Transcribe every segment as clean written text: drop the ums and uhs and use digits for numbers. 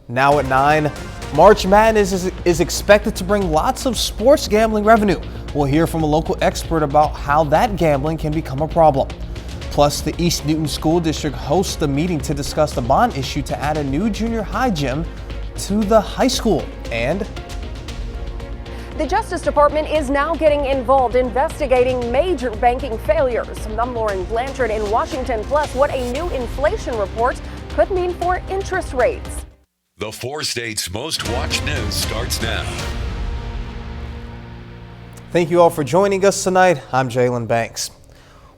Now at 9, March Madness is expected to bring lots of sports gambling revenue. We'll hear from a local expert about how that gambling can become a problem. Plus, the East Newton School District hosts a meeting to discuss the bond issue to add a new junior high gym to the high school. And the Justice Department is now getting involved investigating major banking failures. I'm Lauren Blanchard in Washington. Plus, what a new inflation report could mean for interest rates. The 4 states' most watched news starts now. Thank you all for joining us tonight. I'm Jalen Banks.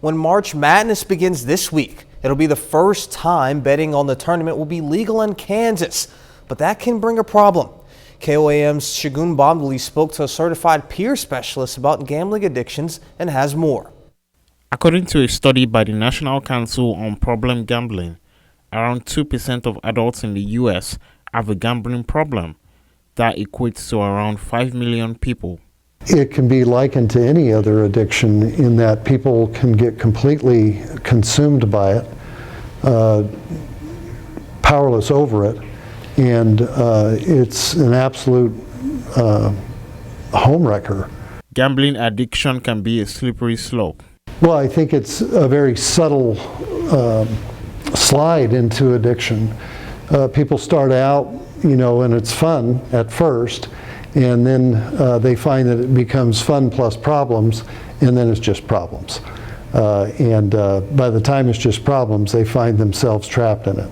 When March Madness begins this week, it'll be the first time betting on the tournament will be legal in Kansas. But that can bring a problem. KOAM's Shagun Bamdali spoke to a certified peer specialist about gambling addictions and has more. According to a study by the National Council on Problem Gambling, around 2% of adults in the U.S. have a gambling problem. That equates to around 5 million people. It can be likened to any other addiction in that people can get completely consumed by it, powerless over it, and it's an absolute home wrecker. Gambling addiction can be a slippery slope. Well, I think it's a very subtle slide into addiction. People start out, and it's fun at first, and then they find that it becomes fun plus problems, and then it's just problems. And by the time it's just problems, they find themselves trapped in it.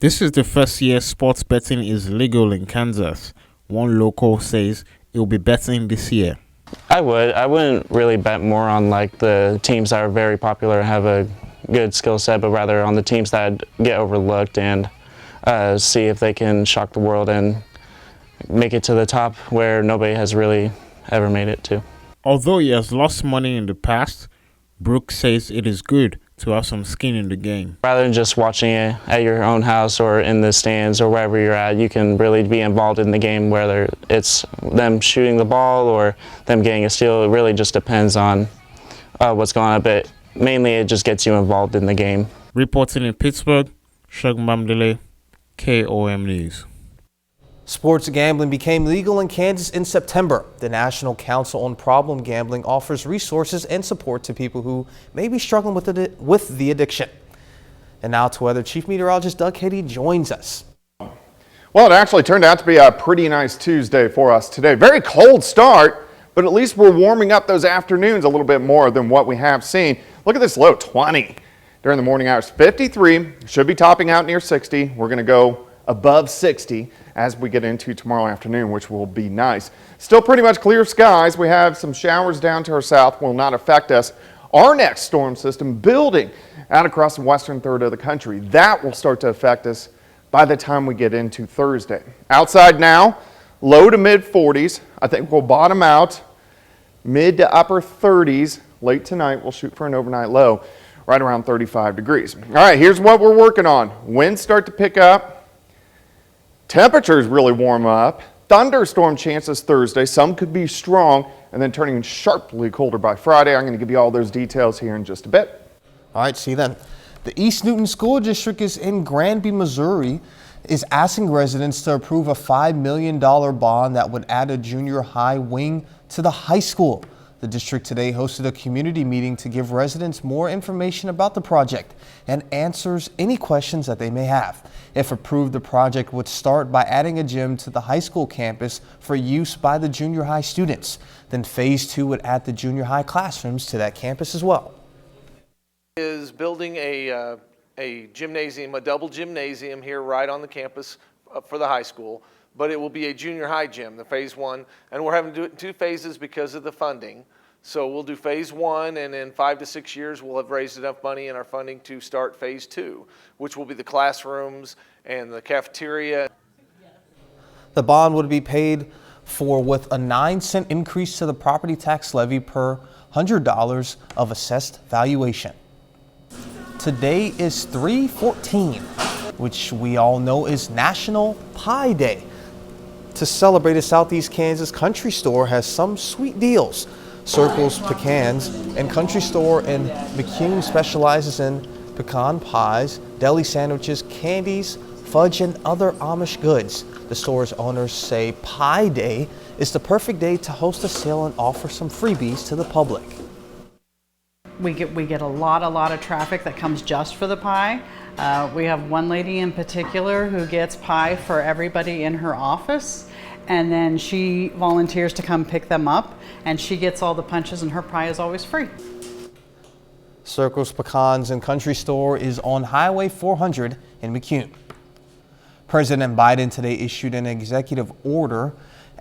This is the first year sports betting is legal in Kansas. One local says it will be betting this year. I wouldn't really bet more on like the teams that are very popular and have a good skill set, but rather on the teams that get overlooked and see if they can shock the world and make it to the top where nobody has really ever made it to. Although he has lost money in the past, Brooks says it is good to have some skin in the game. Rather than just watching it at your own house or in the stands or wherever you're at, you can really be involved in the game, whether it's them shooting the ball or them getting a steal. It really just depends on what's going on, but mainly it just gets you involved in the game. Reporting in Pittsburgh, Shagun Bamdali, KOAM News. Sports gambling became legal in Kansas in September. The National Council on Problem Gambling offers resources and support to people who may be struggling with the addiction. And now to weather, Chief Meteorologist Doug Hitty joins us. Well, it actually turned out to be a pretty nice Tuesday for us today. Very cold start, but at least we're warming up those afternoons a little bit more than what we have seen. Look at this low, 20 during the morning hours. 53, should be topping out near 60. We're going to go above 60 as we get into tomorrow afternoon, which will be nice. Still pretty much clear skies. We have some showers down to our south, will not affect us. Our next storm system building out across the western third of the country. That will start to affect us by the time we get into Thursday. Outside now, low to mid 40s. I think we'll bottom out mid to upper 30s. Late tonight, we'll shoot for an overnight low right around 35 degrees. All right, here's what we're working on. Winds start to pick up. Temperatures really warm up. Thunderstorm chances Thursday. Some could be strong and then turning sharply colder by Friday. I'm going to give you all those details here in just a bit. All right, see you then. The East Newton School District is in Granby, Missouri, is asking residents to approve a $5 million bond that would add a junior high wing to the high school. The district today hosted a community meeting to give residents more information about the project and answers any questions that they may have. If approved, the project would start by adding a gym to the high school campus for use by the junior high students. Then phase 2 would add the junior high classrooms to that campus as well. Is building a gymnasium, a double gymnasium here right on the campus for the high school, but it will be a junior high gym, the phase 1, and we're having to do it in 2 phases because of the funding. So we'll do phase 1, and in 5 to 6 years we'll have raised enough money in our funding to start phase 2, which will be the classrooms and the cafeteria. The bond would be paid for with a 9-cent increase to the property tax levy per $100 of assessed valuation. Today is 3/14, which we all know is National Pie Day. To celebrate it, Southeast Kansas Country Store has some sweet deals. Circles Pecans and Country Store in McCune specializes in pecan pies, deli sandwiches, candies, fudge, and other Amish goods. The store's owners say Pie Day is the perfect day to host a sale and offer some freebies to the public. We get a lot of traffic that comes just for the pie. We have one lady in particular who gets pie for everybody in her office, and then she volunteers to come pick them up, and she gets all the punches, and her pie is always free. Circles, Pecans, and Country Store is on Highway 400 in McCune. President Biden today issued an executive order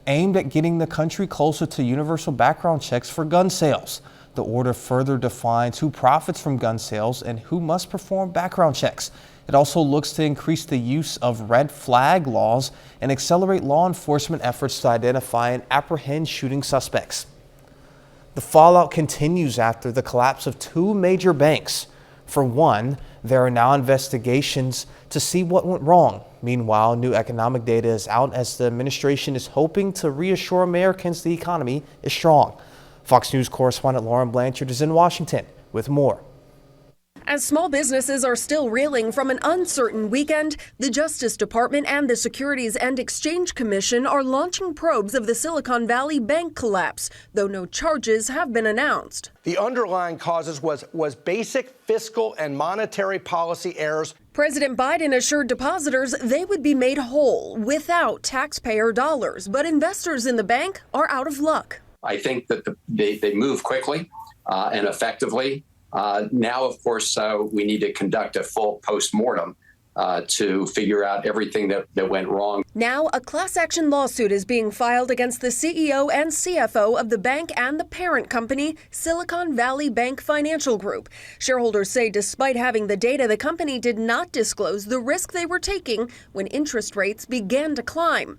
aimed at getting the country closer to universal background checks for gun sales. The order further defines who profits from gun sales and who must perform background checks. It also looks to increase the use of red flag laws and accelerate law enforcement efforts to identify and apprehend shooting suspects. The fallout continues after the collapse of two major banks. For one, there are now investigations to see what went wrong. Meanwhile, new economic data is out as the administration is hoping to reassure Americans the economy is strong. Fox News correspondent Lauren Blanchard is in Washington with more. As small businesses are still reeling from an uncertain weekend, the Justice Department and the Securities and Exchange Commission are launching probes of the Silicon Valley Bank collapse, though no charges have been announced. The underlying causes was basic fiscal and monetary policy errors. President Biden assured depositors they would be made whole without taxpayer dollars, but investors in the bank are out of luck. I think that they move quickly and effectively. Now, of course, we need to conduct a full postmortem to figure out everything that went wrong. Now, a class action lawsuit is being filed against the CEO and CFO of the bank and the parent company, Silicon Valley Bank Financial Group. Shareholders say despite having the data, the company did not disclose the risk they were taking when interest rates began to climb.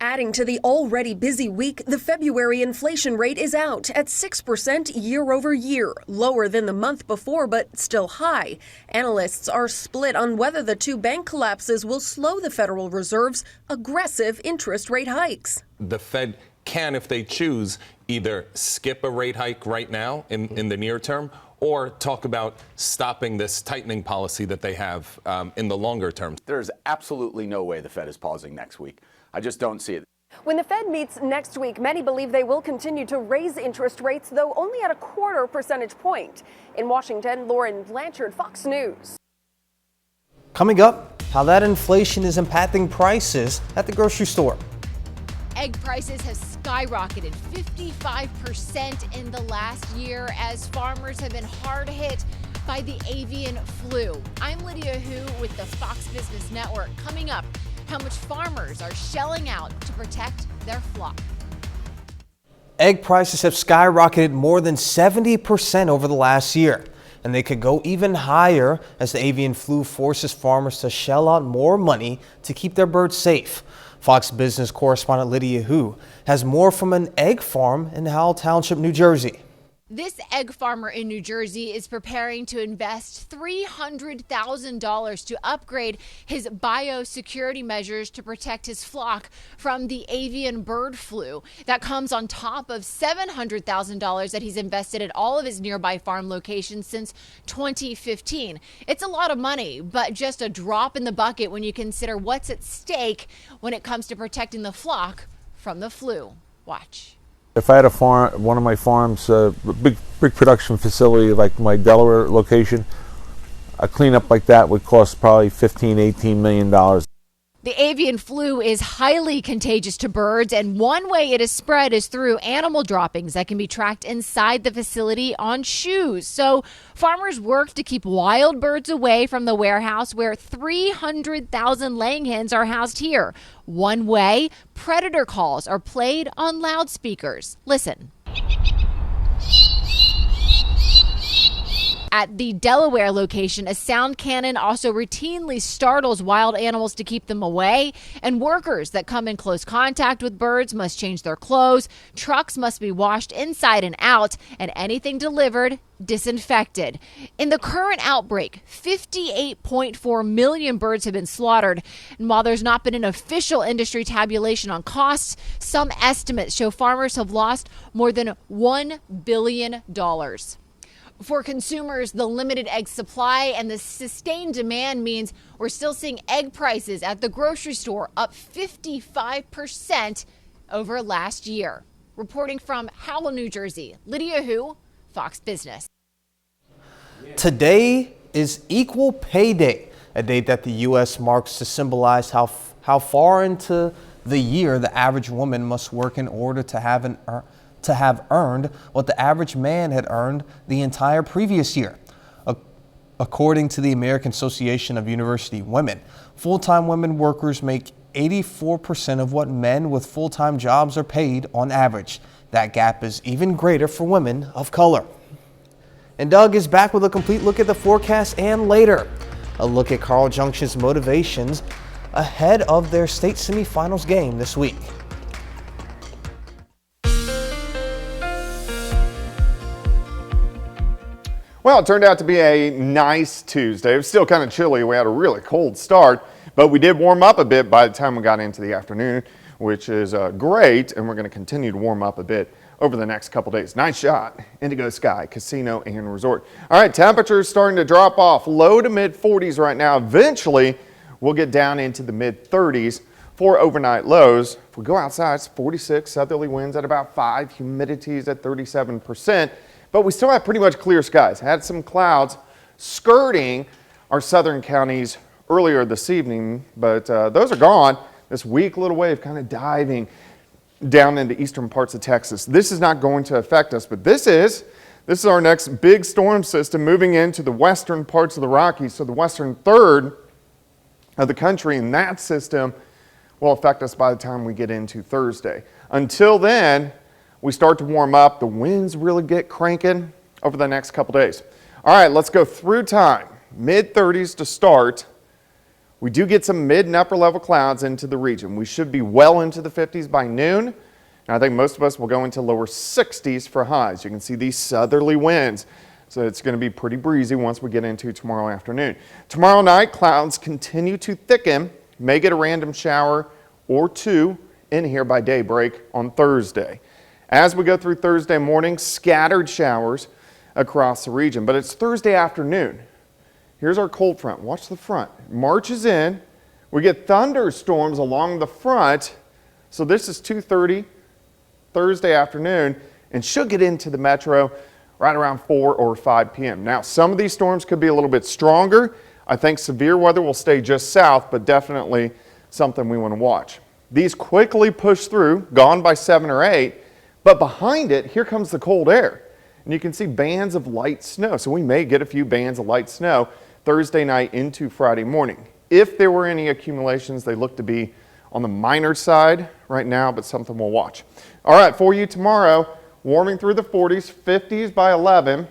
Adding to the already busy week, the February inflation rate is out at 6% year over year, lower than the month before, but still high. Analysts are split on whether the two bank collapses will slow the Federal Reserve's aggressive interest rate hikes. The Fed can, if they choose, either skip a rate hike right now in the near term, or talk about stopping this tightening policy that they have in the longer term. There's absolutely no way the Fed is pausing next week. I just don't see it. When the Fed meets next week, many believe they will continue to raise interest rates, though only at a 1/4 percentage point. In Washington, Lauren Blanchard, Fox News. Coming up, how that inflation is impacting prices at the grocery store. Egg prices have skyrocketed 55% in the last year as farmers have been hard hit by the avian flu. I'm Lydia Hu with the Fox Business Network. Coming up, how much farmers are shelling out to protect their flock. Egg prices have skyrocketed more than 70% over the last year, and they could go even higher as the avian flu forces farmers to shell out more money to keep their birds safe. Fox Business correspondent Lydia Hu has more from an egg farm in Howell Township, New Jersey. This egg farmer in New Jersey is preparing to invest $300,000 to upgrade his biosecurity measures to protect his flock from the avian bird flu. That comes on top of $700,000 that he's invested at all of his nearby farm locations since 2015. It's a lot of money, but just a drop in the bucket when you consider what's at stake when it comes to protecting the flock from the flu. Watch. If I had a farm, one of my farms, a big production facility like my Delaware location, a cleanup like that would cost probably $15–18 million. The avian flu is highly contagious to birds, and one way it is spread is through animal droppings that can be tracked inside the facility on shoes. So farmers work to keep wild birds away from the warehouse where 300,000 laying hens are housed here. One way, predator calls are played on loudspeakers. Listen. At the Delaware location, a sound cannon also routinely startles wild animals to keep them away, and workers that come in close contact with birds must change their clothes, trucks must be washed inside and out, and anything delivered disinfected. In the current outbreak, 58.4 million birds have been slaughtered, and while there's not been an official industry tabulation on costs, some estimates show farmers have lost more than $1 billion. For consumers, the limited egg supply and the sustained demand means we're still seeing egg prices at the grocery store up 55% over last year. Reporting from Howell, New Jersey, Lydia Hu, Fox Business. Today is Equal Pay Day, a date that the U.S. marks to symbolize how far into the year the average woman must work in order to have earned what the average man had earned the entire previous year. According to the American Association of University Women, full-time women workers make 84% of what men with full-time jobs are paid on average. That gap is even greater for women of color. And Doug is back with a complete look at the forecast and later, a look at Carl Junction's motivations ahead of their state semifinals game this week. Well, it turned out to be a nice Tuesday. It was still kind of chilly. We had a really cold start, but we did warm up a bit by the time we got into the afternoon, which is great, and we're going to continue to warm up a bit over the next couple days. Nice shot. Indigo Sky Casino and Resort. All right, temperatures starting to drop off. Low to mid 40s right now. Eventually, we'll get down into the mid 30s for overnight lows. If we go outside, it's 46, southerly winds at about 5, humidities at 37%. But we still have pretty much clear skies. Had some clouds skirting our southern counties earlier this evening, but those are gone. This weak little wave kind of diving down into eastern parts of Texas. This is not going to affect us, but this is our next big storm system moving into the western parts of the Rockies. So the western third of the country, and that system will affect us by the time we get into Thursday. Until then, we start to warm up. The winds really get cranking over the next couple days. All right, let's go through time. Mid 30s to start. We do get some mid and upper level clouds into the region. We should be well into the 50s by noon. And I think most of us will go into lower 60s for highs. You can see these southerly winds. So it's going to be pretty breezy once we get into tomorrow afternoon. Tomorrow night, clouds continue to thicken. May get a random shower or two in here by daybreak on Thursday. As we go through Thursday morning, scattered showers across the region. But it's Thursday afternoon. Here's our cold front. Watch the front. It marches in. We get thunderstorms along the front. So this is 2:30 Thursday afternoon and should get into the metro right around 4 or 5 p.m. Now, some of these storms could be a little bit stronger. I think severe weather will stay just south, but definitely something we want to watch. These quickly push through, gone by 7 or 8, but behind it, here comes the cold air. And you can see bands of light snow. So we may get a few bands of light snow Thursday night into Friday morning. If there were any accumulations, they look to be on the minor side right now, but something we'll watch. All right, for you tomorrow, warming through the 40s, 50s by 11,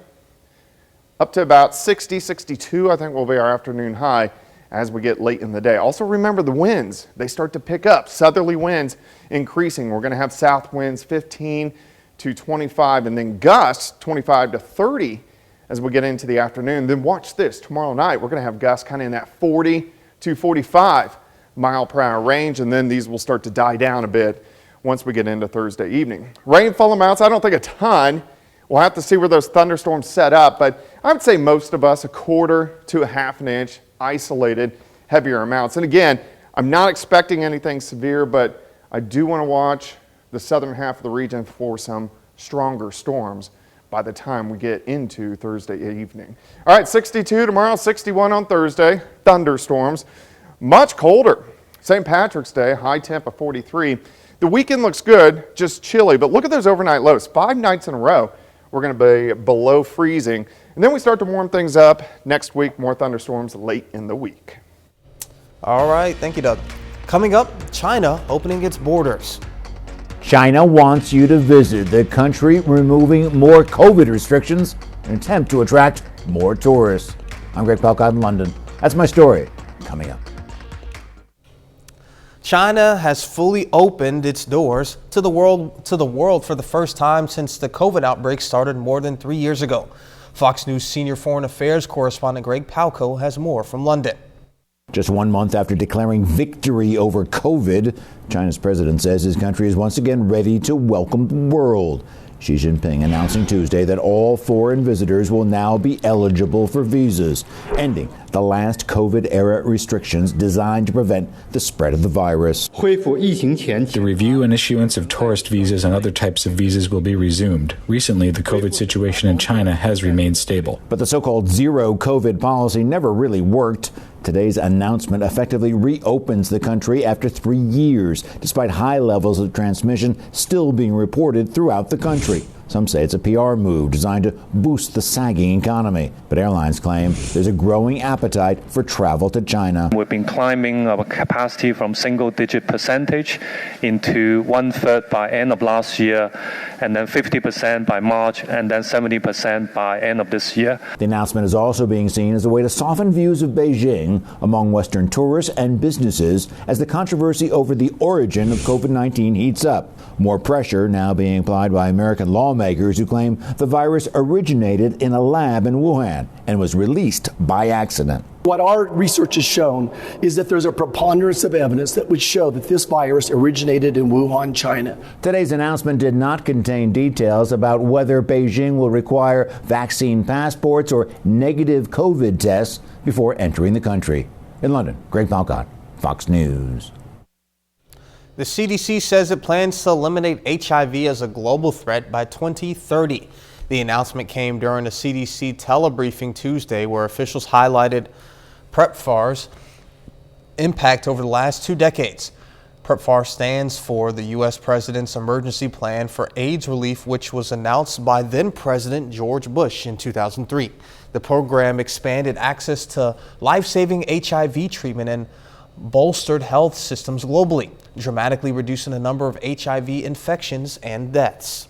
up to about 60, 62, I think will be our afternoon high as we get late in the day. Also remember the winds, they start to pick up. Southerly winds increasing. We're going to have south winds 15 to 25 and then gusts 25 to 30 as we get into the afternoon. Then watch this, tomorrow night we're going to have gusts kind of in that 40 to 45 mile per hour range, and then these will start to die down a bit once we get into Thursday evening. Rainfall amounts, I don't think a ton. We'll have to see where those thunderstorms set up, but I would say most of us, 1/4 to 1/2 inch, isolated, heavier amounts. And again, I'm not expecting anything severe, but I do want to watch the southern half of the region for some stronger storms by the time we get into Thursday evening. All right, 62 tomorrow, 61 on Thursday, thunderstorms. Much colder. St. Patrick's Day, high temp of 43. The weekend looks good, just chilly, but look at those overnight lows. 5 nights in a row, we're going to be below freezing. And then we start to warm things up. Next week, more thunderstorms late in the week. All right, thank you, Doug. Coming up, China opening its borders. China wants you to visit the country, removing more COVID restrictions in an attempt to attract more tourists. I'm Greg Pelcott in London. That's my story. Coming up. China has fully opened its doors to the world for the first time since the COVID outbreak started more than 3 years ago. Fox News senior foreign affairs correspondent Greg Palco has more from London. Just 1 month after declaring victory over COVID, China's president says his country is once again ready to welcome the world. Xi Jinping announcing Tuesday that all foreign visitors will now be eligible for visas, ending the last COVID-era restrictions designed to prevent the spread of the virus. The review and issuance of tourist visas and other types of visas will be resumed. Recently, the COVID situation in China has remained stable. But the so-called zero COVID policy never really worked. Today's announcement effectively reopens the country after 3 years, despite high levels of transmission still being reported throughout the country. Some say it's a PR move designed to boost the sagging economy. But airlines claim there's a growing appetite for travel to China. We've been climbing our capacity from single-digit percentage into 1/3 by end of last year, and then 50% by March, and then 70% by end of this year. The announcement is also being seen as a way to soften views of Beijing among Western tourists and businesses as the controversy over the origin of COVID-19 heats up. More pressure now being applied by American lawmakers who claim the virus originated in a lab in Wuhan and was released by accident. What our research has shown is that there's a preponderance of evidence that would show that this virus originated in Wuhan, China. Today's announcement did not contain details about whether Beijing will require vaccine passports or negative COVID tests before entering the country. In London, Greg Palcott, Fox News. The CDC says it plans to eliminate HIV as a global threat by 2030. The announcement came during a CDC telebriefing Tuesday where officials highlighted PEPFAR's impact over the last 2 decades. PEPFAR stands for the U.S. President's Emergency Plan for AIDS Relief, which was announced by then-President George Bush in 2003. The program expanded access to life-saving HIV treatment and bolstered health systems globally, dramatically reducing the number of HIV infections and deaths.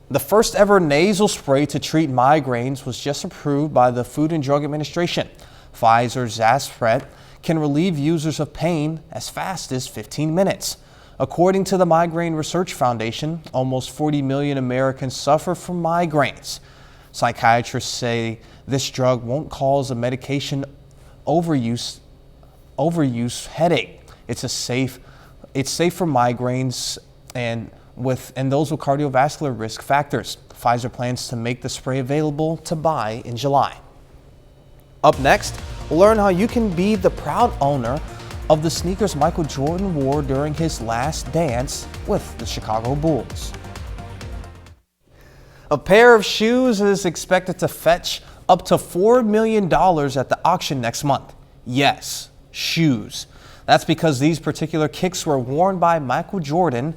The first ever nasal spray to treat migraines was just approved by the Food and Drug Administration. Pfizer's Zaspret can relieve users of pain as fast as 15 minutes. According to the Migraine Research Foundation, almost 40 million Americans suffer from migraines. Psychiatrists say this drug won't cause a medication overuse headache. It's safe for migraines and those with cardiovascular risk factors. Pfizer plans to make the spray available to buy in July. Up next, we'll learn how you can be the proud owner of the sneakers Michael Jordan wore during his last dance with the Chicago Bulls. A pair of shoes is expected to fetch up to $4 million at the auction next month. Yes, shoes. That's because these particular kicks were worn by Michael Jordan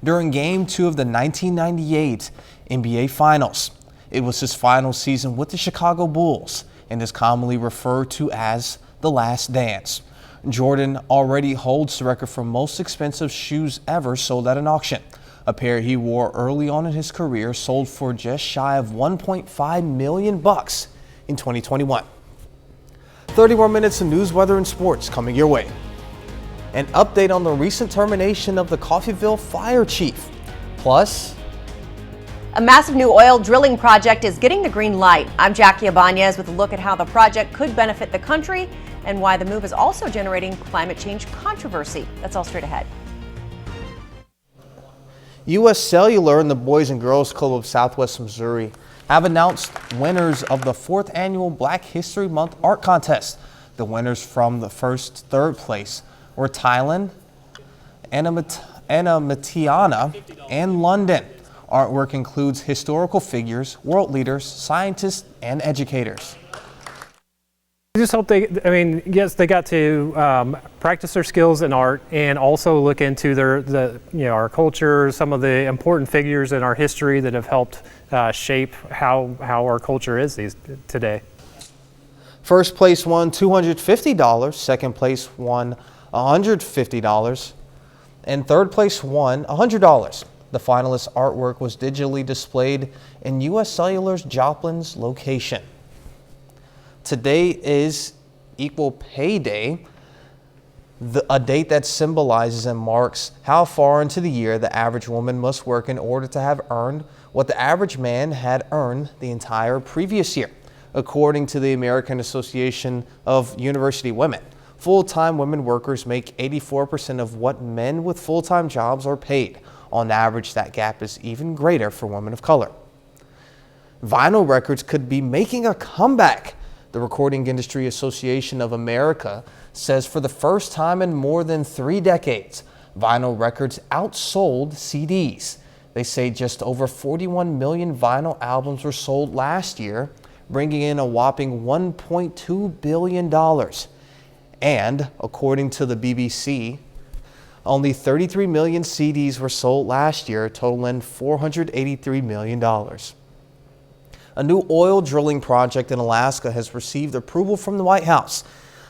during Game 2 of the 1998 NBA Finals. It was his final season with the Chicago Bulls and is commonly referred to as the last dance. Jordan already holds the record for most expensive shoes ever sold at an auction. A pair he wore early on in his career sold for just shy of $1.5 million in 2021. 30 more minutes of news, weather, and sports coming your way. An update on the recent termination of the Coffeyville fire chief. Plus, a massive new oil drilling project is getting the green light. I'm Jackie Ibanez with a look at how the project could benefit the country and why the move is also generating climate change controversy. That's all straight ahead. U.S. Cellular and the Boys and Girls Club of Southwest Missouri have announced winners of the 4th annual Black History Month art contest. The winners from the first, third place were Thailand, Anna Matiana, and London. Artwork includes historical figures, world leaders, scientists, and educators. I just hope yes, they got to practice their skills in art and also look into our culture, some of the important figures in our history that have helped shape how our culture is today. First place won $250, second place won $150, and third place won $100. The finalist artwork was digitally displayed in U.S. Cellular's Joplin's location. Today is Equal Pay Day, a date that symbolizes and marks how far into the year the average woman must work in order to have earned what the average man had earned the entire previous year. According to the American Association of University Women, full-time women workers make 84% of what men with full-time jobs are paid. On average, that gap is even greater for women of color. Vinyl records could be making a comeback. The Recording Industry Association of America says for the first time in more than 3 decades, vinyl records outsold CDs. They say just over 41 million vinyl albums were sold last year, bringing in a whopping $1.2 billion. And according to the BBC, only 33 million CDs were sold last year, totaling $483 million. A new oil drilling project in Alaska has received approval from the White House.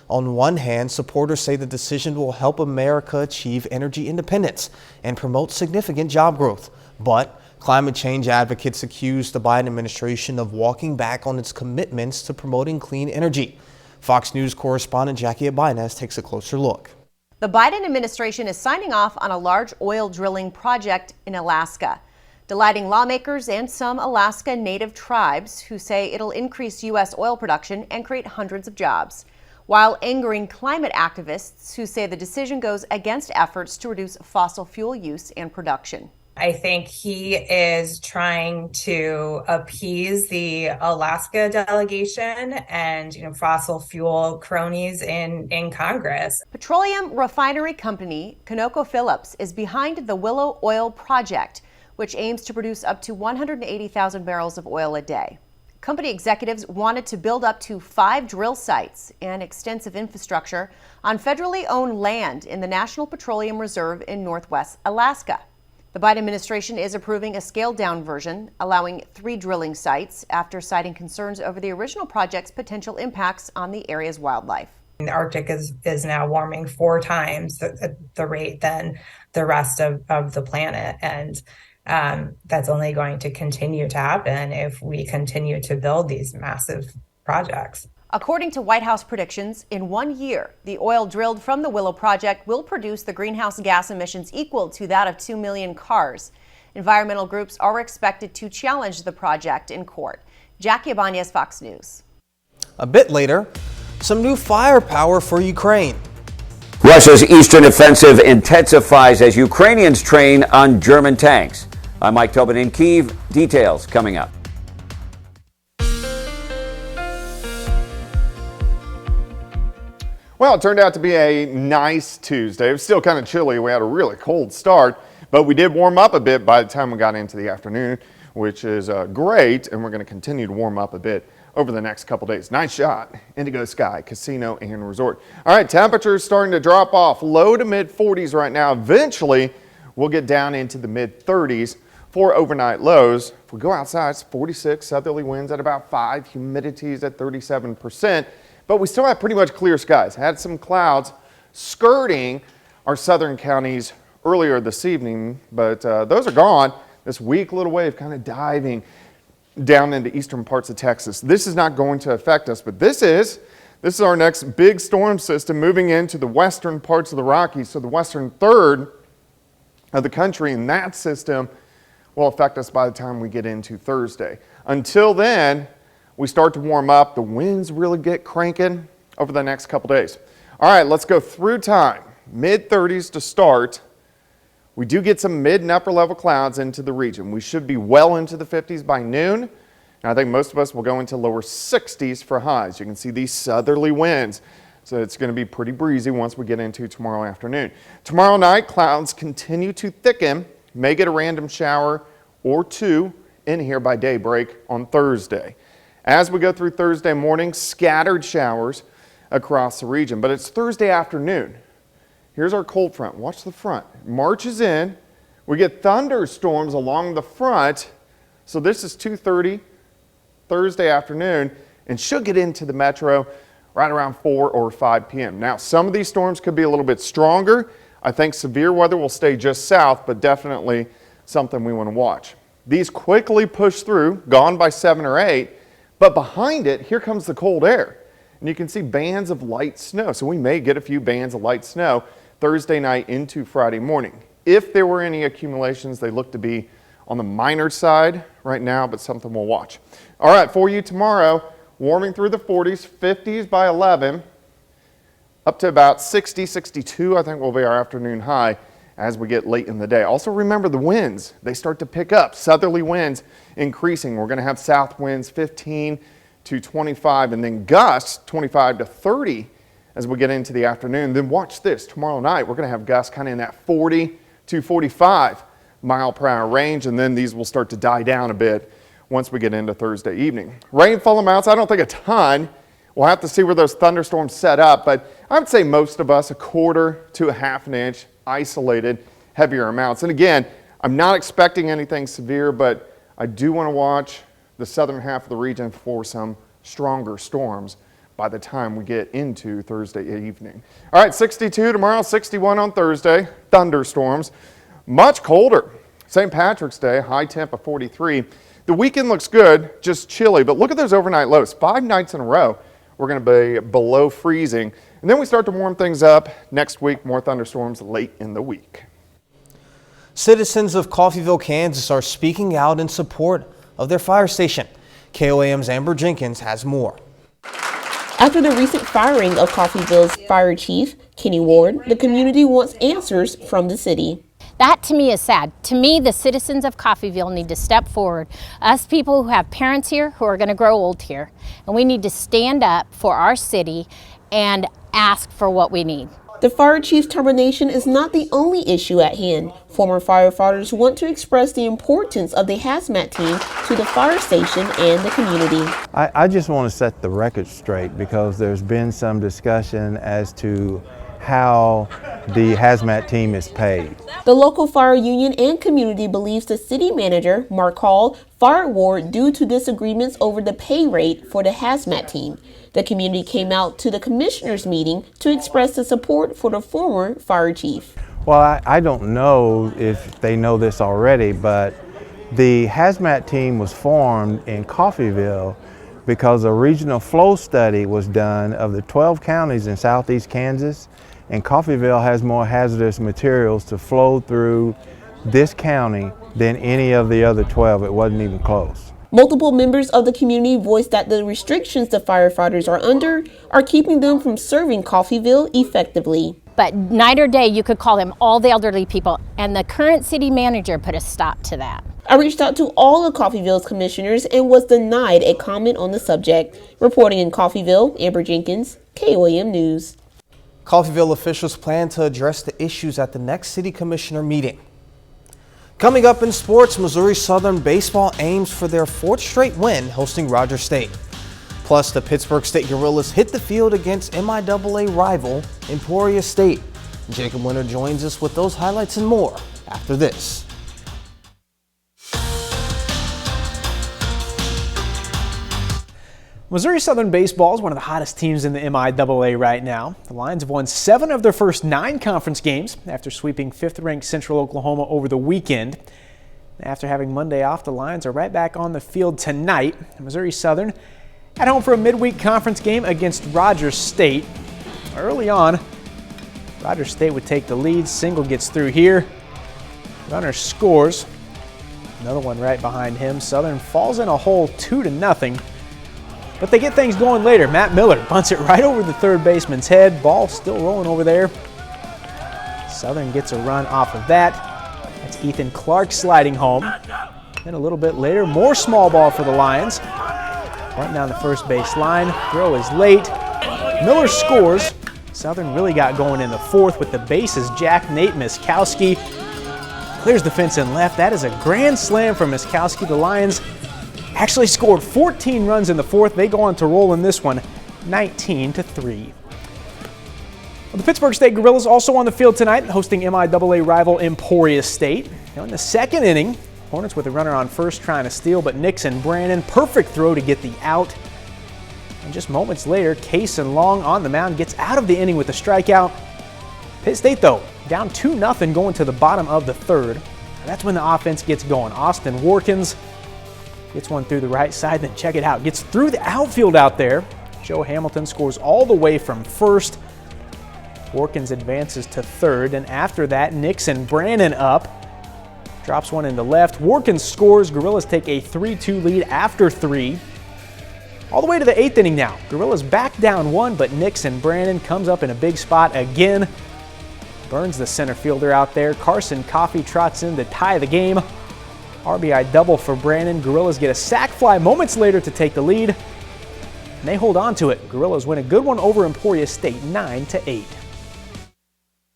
On one hand, supporters say the decision will help America achieve energy independence and promote significant job growth. But climate change advocates accuse the Biden administration of walking back on its commitments to promoting clean energy. Fox News correspondent Jackie Abanez takes a closer look. The Biden administration is signing off on a large oil drilling project in Alaska, delighting lawmakers and some Alaska Native tribes who say it'll increase U.S. oil production and create hundreds of jobs, while angering climate activists who say the decision goes against efforts to reduce fossil fuel use and production. I think he is trying to appease the Alaska delegation and, fossil fuel cronies in Congress. Petroleum refinery company ConocoPhillips is behind the Willow Oil Project, which aims to produce up to 180,000 barrels of oil a day. Company executives wanted to build up to 5 drill sites and extensive infrastructure on federally owned land in the National Petroleum Reserve in northwest Alaska. The Biden administration is approving a scaled-down version, allowing 3 drilling sites after citing concerns over the original project's potential impacts on the area's wildlife. The Arctic is now warming 4 times the rate than the rest of the planet. And that's only going to continue to happen if we continue to build these massive projects. According to White House predictions, in 1 year, the oil drilled from the Willow Project will produce the greenhouse gas emissions equal to that of 2 million cars. Environmental groups are expected to challenge the project in court. Jackie Abanez, Fox News. A bit later, some new firepower for Ukraine. Russia's eastern offensive intensifies as Ukrainians train on German tanks. I'm Mike Tobin in Kyiv. Details coming up. Well, it turned out to be a nice Tuesday. It was still kind of chilly. We had a really cold start, but we did warm up a bit by the time we got into the afternoon, which is great, and we're going to continue to warm up a bit over the next couple days. Nice shot. Indigo Sky Casino and Resort. All right, temperatures starting to drop off. Low to mid 40s right now. Eventually, we'll get down into the mid 30s for overnight lows. If we go outside, it's 46, southerly winds at about 5, humidities at 37%. But we still have pretty much clear skies. Had some clouds skirting our southern counties earlier this evening, but those are gone. This weak little wave kind of diving down into eastern parts of Texas. This is not going to affect us, but this is our next big storm system moving into the western parts of the Rockies. So the western third of the country, and that system will affect us by the time we get into Thursday. Until then, we start to warm up. The winds really get cranking over the next couple days. All right, let's go through time. Mid 30s to start. We do get some mid and upper level clouds into the region. We should be well into the 50s by noon. And I think most of us will go into lower 60s for highs. You can see these southerly winds. So it's going to be pretty breezy once we get into tomorrow afternoon. Tomorrow night, clouds continue to thicken. May get a random shower or 2 in here by daybreak on Thursday. As we go through Thursday morning, scattered showers across the region. But it's Thursday afternoon. Here's our cold front. Watch the front. It marches in. We get thunderstorms along the front. So this is 2:30 Thursday afternoon and should get into the metro right around 4 or 5 p.m. Now, some of these storms could be a little bit stronger. I think severe weather will stay just south, but definitely something we want to watch. These quickly push through, gone by 7 or 8. But behind it, here comes the cold air. And you can see bands of light snow. So we may get a few bands of light snow Thursday night into Friday morning. If there were any accumulations, they look to be on the minor side right now, but something we'll watch. All right, for you tomorrow, warming through the 40s, 50s by 11, up to about 60, 62, I think will be our afternoon high. as we get late in the day. Also remember the winds, they start to pick up. Southerly winds increasing. We're going to have south winds 15 to 25 and then gusts 25 to 30 as we get into the afternoon. Then watch this, tomorrow night we're going to have gusts kind of in that 40 to 45 mile per hour range, and then these will start to die down a bit once we get into Thursday evening. Rainfall amounts, I don't think a ton. We'll have to see where those thunderstorms set up, but I would say most of us 1/4 to 1/2 inch isolated heavier amounts. And again, I'm not expecting anything severe, but I do want to watch the southern half of the region for some stronger storms by the time we get into Thursday evening. All right, 62 tomorrow, 61 on Thursday, thunderstorms. Much colder. St. Patrick's Day, high temp of 43. The weekend looks good, just chilly, but look at those overnight lows. 5 nights in a row, we're going to be below freezing. And then we start to warm things up next week, more thunderstorms late in the week. Citizens of Coffeyville, Kansas are speaking out in support of their fire station. KOAM's Amber Jenkins has more. After the recent firing of Coffeyville's fire chief, Kenny Ward, the community wants answers from the city. That to me is sad. To me, the citizens of Coffeyville need to step forward. Us people who have parents here who are going to grow old here. And we need to stand up for our city and ask for what we need. The fire chief's termination is not the only issue at hand. Former firefighters want to express the importance of the hazmat team to the fire station and the community. I just want to set the record straight because there's been some discussion as to how the hazmat team is paid. The local fire union and community believes the city manager, Mark Hall, fired Ward due to disagreements over the pay rate for the hazmat team. The community came out to the commissioners' meeting to express the support for the former fire chief. Well, I don't know if they know this already, but the hazmat team was formed in Coffeyville because a regional flow study was done of the 12 counties in southeast Kansas, and Coffeyville has more hazardous materials to flow through this county than any of the other 12. It wasn't even close. Multiple members of the community voiced that the restrictions the firefighters are under are keeping them from serving Coffeyville effectively. But night or day, you could call them all the elderly people, and the current city manager put a stop to that. I reached out to all of Coffeyville's commissioners and was denied a comment on the subject. Reporting in Coffeyville, Amber Jenkins, KOAM News. Coffeyville officials plan to address the issues at the next city commissioner meeting. Coming up in sports, Missouri Southern baseball aims for their 4th straight win hosting Rogers State. Plus, the Pittsburgh State Gorillas hit the field against MIAA rival Emporia State. Jacob Winter joins us with those highlights and more after this. Missouri Southern baseball is one of the hottest teams in the MIAA right now. The Lions have won 7 of their first 9 conference games after sweeping 5th-ranked Central Oklahoma over the weekend. After having Monday off, the Lions are right back on the field tonight. Missouri Southern at home for a midweek conference game against Rogers State. Early on, Rogers State would take the lead. Single gets through here. Runner scores. Another one right behind him. Southern falls in a hole 2-0. But they get things going later. Matt Miller bunts it right over the third baseman's head. Ball still rolling over there. Southern gets a run off of that. That's Ethan Clark sliding home. Then a little bit later, more small ball for the Lions. Bunt down the first base line. Throw is late. Miller scores. Southern really got going in the 4th with the bases jacked. Nate Miskowski clears the fence and left. That is a grand slam for Miskowski. The Lions actually scored 14 runs in the 4th. They go on to roll in this one, 19-3. Well, the Pittsburgh State Gorillas also on the field tonight, hosting MIAA rival Emporia State. Now in the 2nd inning, Hornets with a runner on first trying to steal, but Nixon Brannon, perfect throw to get the out. And just moments later, Cason Long on the mound gets out of the inning with a strikeout. Pitt State, though, down 2-0 going to the bottom of the 3rd. And that's when the offense gets going. Austin Warkins gets one through the right side, then check it out. Gets through the outfield out there. Joe Hamilton scores all the way from first. Warkins advances to 3rd, and after that, Nixon Brannon up. Drops one into left. Warkins scores. Gorillas take a 3-2 lead after 3. All the way to the 8th inning now. Gorillas back down 1, but Nixon Brannon comes up in a big spot again. Burns, the center fielder out there. Carson Coffey trots in to tie the game. RBI double for Brandon. Gorillas get a sac fly moments later to take the lead. And they hold on to it. Gorillas win a good one over Emporia State, 9-8.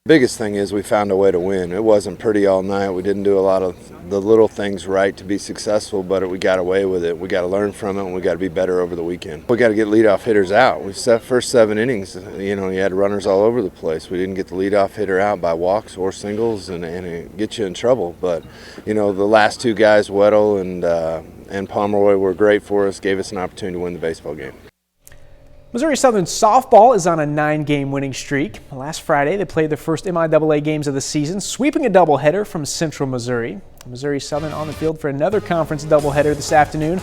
Biggest thing is we found a way to win. It wasn't pretty all night. We didn't do a lot of the little things right to be successful, but we got away with it. We got to learn from it, and we got to be better over the weekend. We got to get leadoff hitters out. We set first 7 innings, you had runners all over the place. We didn't get the leadoff hitter out by walks or singles, and it gets you in trouble. But the last 2 guys, Weddle and Pomeroy, were great for us. Gave us an opportunity to win the baseball game. Missouri Southern softball is on a 9-game winning streak. Last Friday, they played their first MIAA games of the season, sweeping a doubleheader from Central Missouri. Missouri Southern on the field for another conference doubleheader this afternoon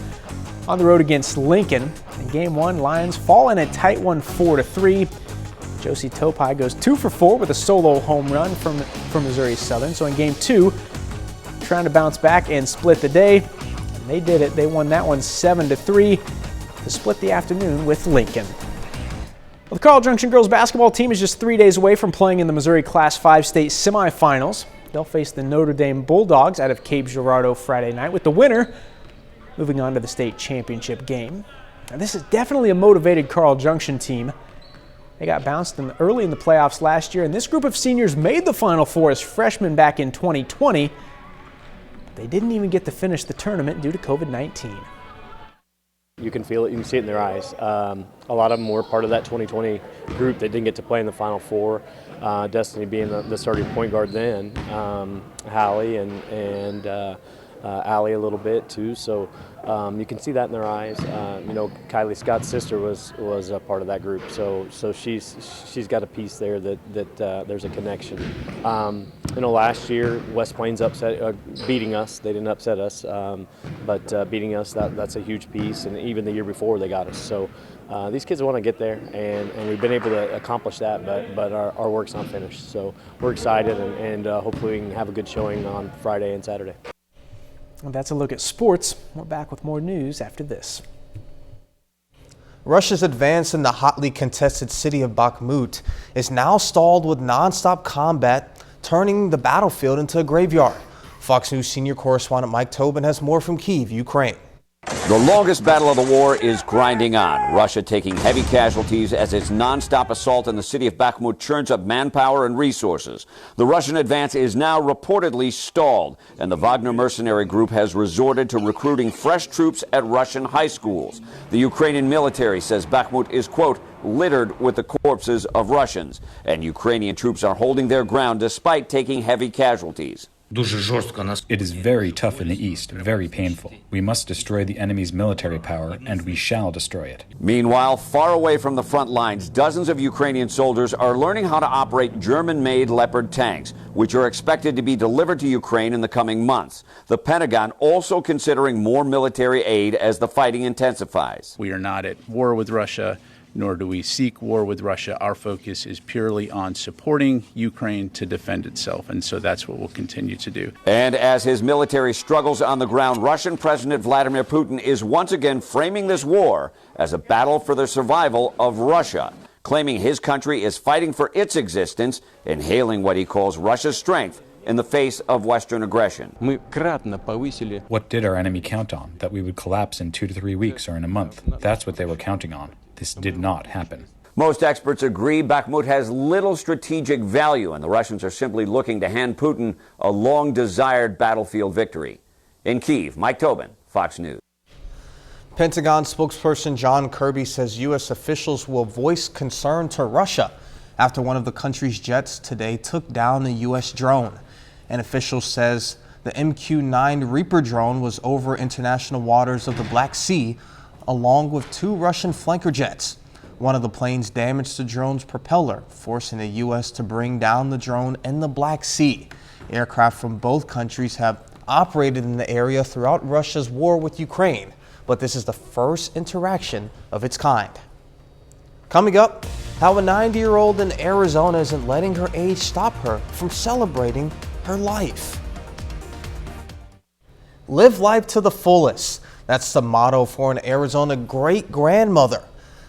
on the road against Lincoln. In Game 1, Lions fall in a tight one 4-3. Josie Topai goes 2 for 4 with a solo home run from Missouri Southern. So in Game 2, trying to bounce back and split the day. And they did it. They won that one 7-3. To split the afternoon with Lincoln. Well, the Carl Junction girls basketball team is just 3 days away from playing in the Missouri Class 5 state semifinals. They'll face the Notre Dame Bulldogs out of Cape Girardeau Friday night, with the winner moving on to the state championship game. Now, this is definitely a motivated Carl Junction team. They got bounced early in the playoffs last year, and this group of seniors made the Final Four as freshmen back in 2020. They didn't even get to finish the tournament due to COVID-19. You can feel it, you can see it in their eyes. A lot of them were part of that 2020 group that didn't get to play in the Final Four. Destiny being the starting point guard then, Hallie and Allie a little bit too. So you can see that in their eyes. Kylie Scott's sister was a part of that group, so she's got a piece there that there's a connection. Last year West Plains beating us. They didn't upset us, but beating us, that's a huge piece. And even the year before they got us. So these kids want to get there, and we've been able to accomplish that. But our work's not finished. So we're excited, and hopefully we can have a good showing on Friday and Saturday. Well, that's a look at sports. We're back with more news after this. Russia's advance in the hotly contested city of Bakhmut is now stalled with nonstop combat, turning the battlefield into a graveyard. Fox News senior correspondent Mike Tobin has more from Kyiv, Ukraine. The longest battle of the war is grinding on. Russia taking heavy casualties as its nonstop assault in the city of Bakhmut churns up manpower and resources. The Russian advance is now reportedly stalled, and the Wagner mercenary group has resorted to recruiting fresh troops at Russian high schools. The Ukrainian military says Bakhmut is, quote, littered with the corpses of Russians, and Ukrainian troops are holding their ground despite taking heavy casualties. It is very tough in the east, very painful. We must destroy the enemy's military power, and we shall destroy it. Meanwhile, far away from the front lines, dozens of Ukrainian soldiers are learning how to operate German-made Leopard tanks, which are expected to be delivered to Ukraine in the coming months. The Pentagon also considering more military aid as the fighting intensifies. We are not at war with Russia, nor do we seek war with Russia. Our focus is purely on supporting Ukraine to defend itself, and so that's what we'll continue to do. And as his military struggles on the ground, Russian President Vladimir Putin is once again framing this war as a battle for the survival of Russia, claiming his country is fighting for its existence and hailing what he calls Russia's strength in the face of Western aggression. What did our enemy count on? That we would collapse in 2 to 3 weeks or in a month. That's what they were counting on. This did not happen. Most experts agree Bakhmut has little strategic value, and the Russians are simply looking to hand Putin a long-desired battlefield victory. In Kyiv, Mike Tobin, Fox News. Pentagon spokesperson John Kirby says U.S. officials will voice concern to Russia after one of the country's jets today took down a U.S. drone. An official says the MQ-9 Reaper drone was over international waters of the Black Sea, along with 2 Russian flanker jets. One of the planes damaged the drone's propeller, forcing the U.S. to bring down the drone in the Black Sea. Aircraft from both countries have operated in the area throughout Russia's war with Ukraine, but this is the first interaction of its kind. Coming up, how a 90-year-old in Arizona isn't letting her age stop her from celebrating her life. Live life to the fullest. That's the motto for an Arizona great-grandmother.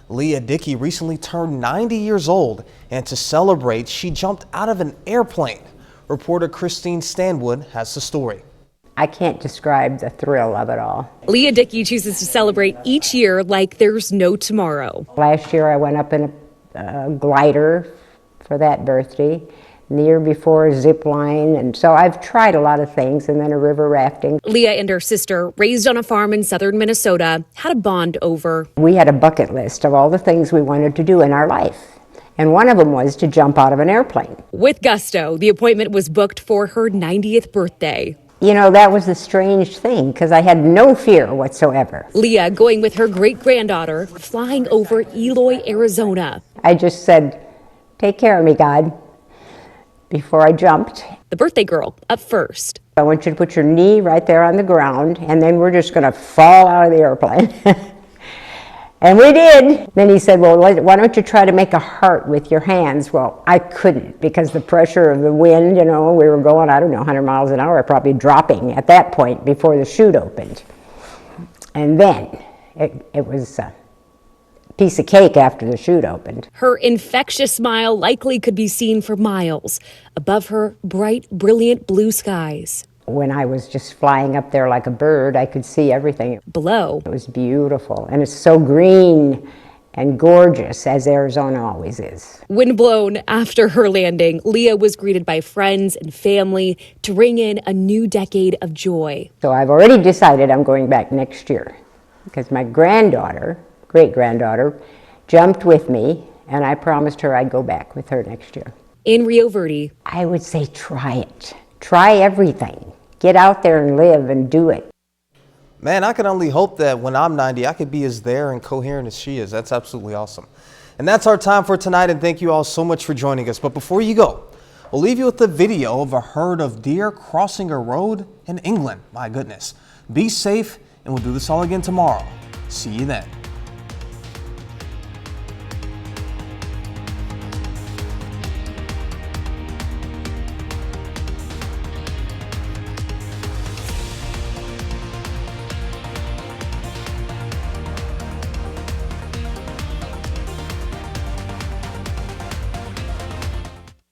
Leah Dickey recently turned 90 years old, and to celebrate, she jumped out of an airplane. Reporter Christine Stanwood has the story. I can't describe the thrill of it all. Leah Dickey chooses to celebrate each year like there's no tomorrow. Last year I went up in a glider for that birthday. And the year before, a zip line, and so I've tried a lot of things, and then a river rafting. Leah and her sister, raised on a farm in southern Minnesota, had a bond over. We had a bucket list of all the things we wanted to do in our life, and one of them was to jump out of an airplane. With gusto, the appointment was booked for her 90th birthday. You know, that was the strange thing, because I had no fear whatsoever. Leah going with her great-granddaughter, flying over Eloy, Arizona. I just said, "Take care of me, God," before I jumped. The birthday girl up first. I want you to put your knee right there on the ground, and then we're just going to fall out of the airplane. And we did. Then he said, "Well, why don't you try to make a heart with your hands?" Well, I couldn't, because the pressure of the wind, you know, we were going, I don't know, 100 miles an hour, probably dropping at that point before the chute opened. And then it was piece of cake after the chute opened. Her infectious smile likely could be seen for miles. Above her, bright, brilliant blue skies. When I was just flying up there like a bird, I could see everything. Below. It was beautiful, and it's so green and gorgeous, as Arizona always is. Wind blown after her landing, Leah was greeted by friends and family to ring in a new decade of joy. So I've already decided I'm going back next year, because my granddaughter, great-granddaughter, jumped with me, and I promised her I'd go back with her next year. In Rio Verde, I would say try it. Try everything. Get out there and live and do it. Man, I can only hope that when I'm 90, I could be as there and coherent as she is. That's absolutely awesome. And that's our time for tonight, and thank you all so much for joining us. But before you go, we'll leave you with a video of a herd of deer crossing a road in England. My goodness. Be safe, and we'll do this all again tomorrow. See you then.